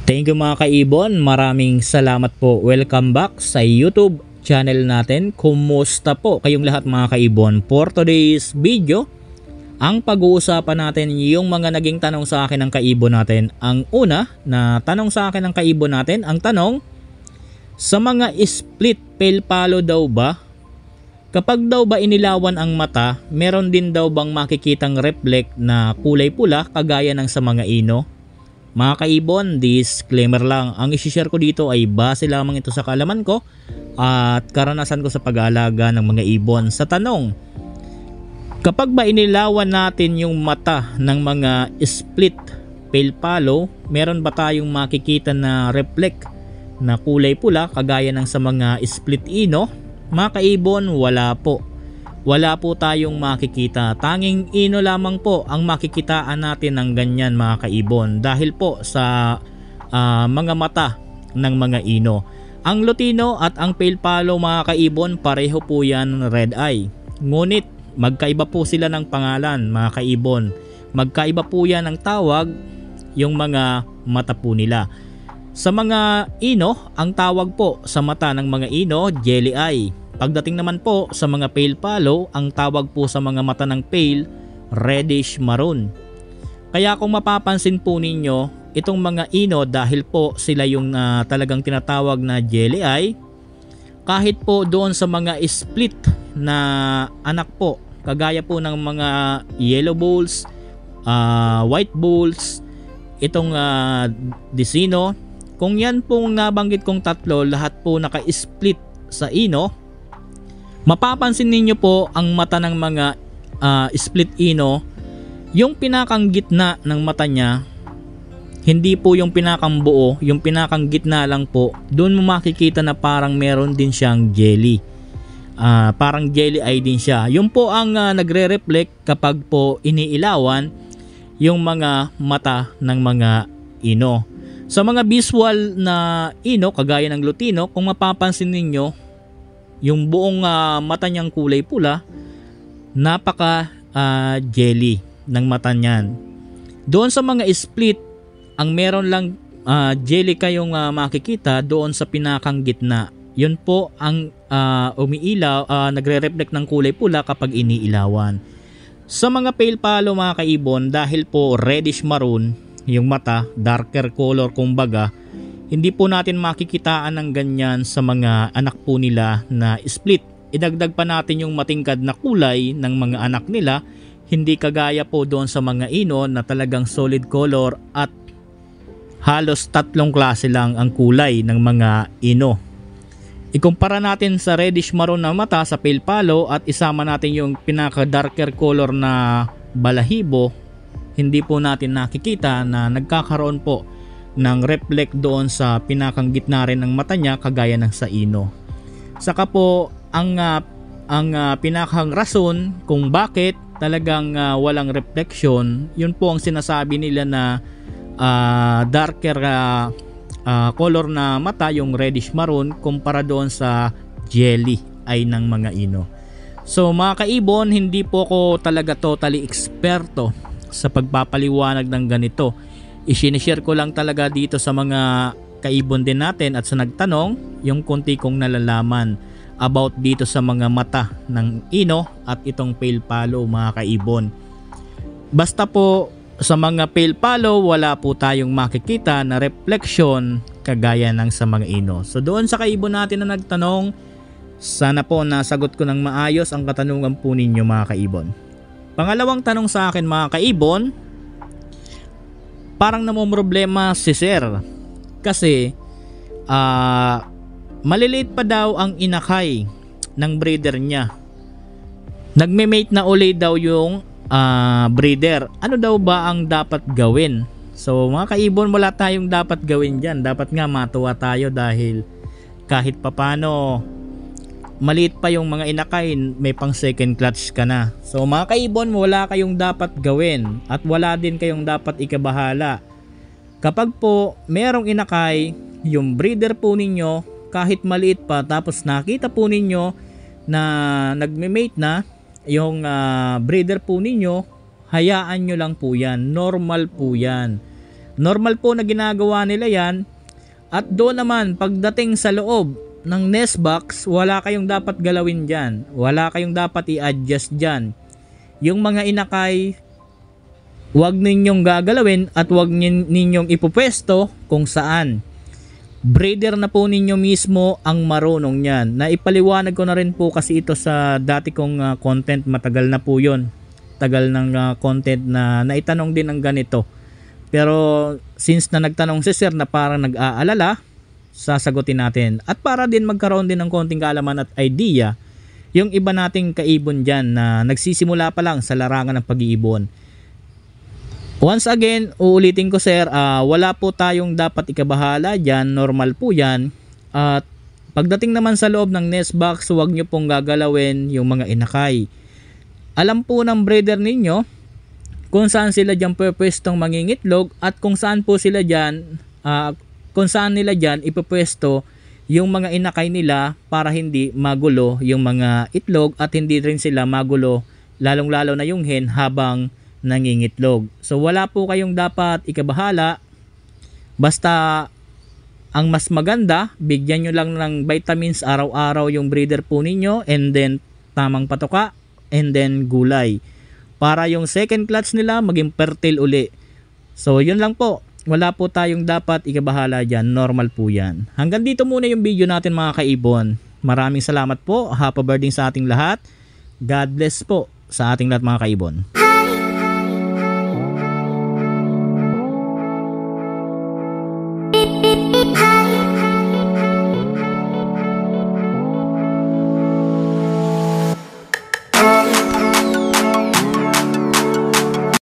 Thank you mga kaibon, maraming salamat po. Welcome back sa YouTube channel natin. Kumusta po kayong lahat mga kaibon? For today's video, ang pag-uusapan natin yung mga naging tanong sa akin ng kaibon natin. Ang una na tanong sa akin ng kaibon natin, ang tanong, sa mga split pale palo daw ba? Kapag daw ba inilawan ang mata, meron din daw bang makikitang reflect na kulay pula kagaya ng sa mga ino? Mga kaibon, disclaimer lang, ang isi-share ko dito ay base lamang ito sa kaalaman ko at karanasan ko sa pag-aalaga ng mga ibon. Sa tanong, kapag ba inilawan natin yung mata ng mga split pale palo, meron ba tayong makikita na reflect na kulay pula kagaya ng sa mga split ino? Mga kaibon, wala po. Wala po tayong makikita. Tanging ino lamang po ang makikitaan natin ng ganyan mga kaibon dahil po sa mga mata ng mga ino. Ang lutino at ang pale palo mga kaibon, pareho po yan red eye. Ngunit magkaiba po sila ng pangalan mga kaibon. Magkaiba po yan ng tawag yung mga mata po nila. Sa mga ino, ang tawag po sa mata ng mga ino, jelly eye. Pagdating naman po sa mga pale palo, ang tawag po sa mga mata ng pale, reddish maroon. Kaya kung mapapansin po ninyo, itong mga ino dahil po sila yung talagang tinatawag na jelly eye, kahit po doon sa mga split na anak po, kagaya po ng mga yellow bulls, white bulls, itong disino, kung yan pong nabanggit kong tatlo, lahat po naka-split sa ino, mapapansin ninyo po ang mata ng mga split ino, yung pinakang gitna ng mata niya, hindi po yung pinakang buo, yung pinakang gitna lang po, doon mo makikita na parang meron din siyang jelly. Parang jelly eye din siya. Yun po ang nagre-reflect kapag po iniilawan yung mga mata ng mga ino. Sa mga visual na ino, kagaya ng lutino, kung mapapansin ninyo, yung buong mata niyang kulay pula, napaka jelly ng mata niyan. Doon sa mga split, ang meron lang jelly kayong makikita doon sa pinakang gitna. Yun po ang umiilaw, nagre-reflect ng kulay pula kapag iniilawan. Sa mga pale palo mga kaibon, dahil po reddish maroon yung mata, darker color kumbaga, hindi po natin makikitaan ng ganyan sa mga anak po nila na split. Idagdag pa natin yung matingkad na kulay ng mga anak nila, hindi kagaya po doon sa mga ino na talagang solid color at halos tatlong klase lang ang kulay ng mga ino. Ikumpara natin sa reddish maroon na mata sa pale palo at isama natin yung pinaka darker color na balahibo, hindi po natin nakikita na nagkakaroon po ng reflect doon sa pinakang gitna rin ng mata niya kagaya ng sa ino. Saka po ang pinakang rason kung bakit talagang walang reflection, yun po ang sinasabi nila na darker color na mata, yung reddish maroon kumpara doon sa jelly eye ng mga ino. So mga kaibon, hindi po ko talaga totally eksperto sa pagpapaliwanag ng ganito. I-share ko lang talaga dito sa mga kaibon din natin at sa nagtanong yung konti kong nalalaman about dito sa mga mata ng ino at itong pale palo mga kaibon. Basta po sa mga pale palo, wala po tayong makikita na reflection kagaya ng sa mga ino. So doon sa kaibon natin na nagtanong, sana po nasagot ko ng maayos ang katanungan po ninyo mga kaibon. Pangalawang tanong sa akin mga kaibon, parang namumroblema si Sir kasi maliliit pa daw ang inakay ng breeder niya. Nagme-mate na uli daw yung breeder. Ano daw ba ang dapat gawin? So mga kaibon, wala tayong dapat gawin dyan. Dapat nga matuwa tayo dahil kahit papano maliit pa yung mga inakay, may pang second clutch ka na. So mga kaibon, wala kayong dapat gawin at wala din kayong dapat ikabahala. Kapag po merong inakay, yung breeder po ninyo, kahit maliit pa, tapos nakita po ninyo na nagme-mate na yung breeder po ninyo, hayaan nyo lang po yan. Normal po yan. Normal po na ginagawa nila yan. At doon naman pagdating sa loob ng nest box, wala kayong dapat galawin dyan. Wala kayong dapat i-adjust dyan. Yung mga inakay, huwag ninyong gagalawin at huwag ninyong ipupwesto kung saan. Breeder na po ninyo mismo ang marunong yan. Naipaliwanag ko na rin po kasi ito sa dati kong content. Matagal na po yun. Tagal ng content na naitanong din ang ganito. Pero since na nagtanong si sir na parang nag-aalala, sasagutin natin. At para din magkaroon din ng konting kaalaman at idea, yung iba nating kaibon dyan na nagsisimula pa lang sa larangan ng pag-iibon. Once again, uulitin ko sir, wala po tayong dapat ikabahala dyan, normal po yan. At pagdating naman sa loob ng nest box, huwag nyo pong gagalawin yung mga inakay. Alam po ng breeder ninyo kung saan sila dyan pwestong mangingitlog at kung saan po sila dyan, kung saan nila dyan ipupwesto yung mga inakay nila para hindi magulo yung mga itlog at hindi rin sila magulo lalong lalo na yung hen habang nangingitlog. So wala po kayong dapat ikabahala, basta ang mas maganda, bigyan nyo lang ng vitamins araw-araw yung breeder po ninyo, and then tamang patoka, and then gulay. Para yung second clutch nila maging fertile uli. So yun lang po. Wala po tayong dapat ikabahala dyan. Normal po yan. Hanggang dito muna yung video natin mga kaibon. Maraming salamat po. Happy birthday sa ating lahat. God bless po sa ating lahat mga kaibon.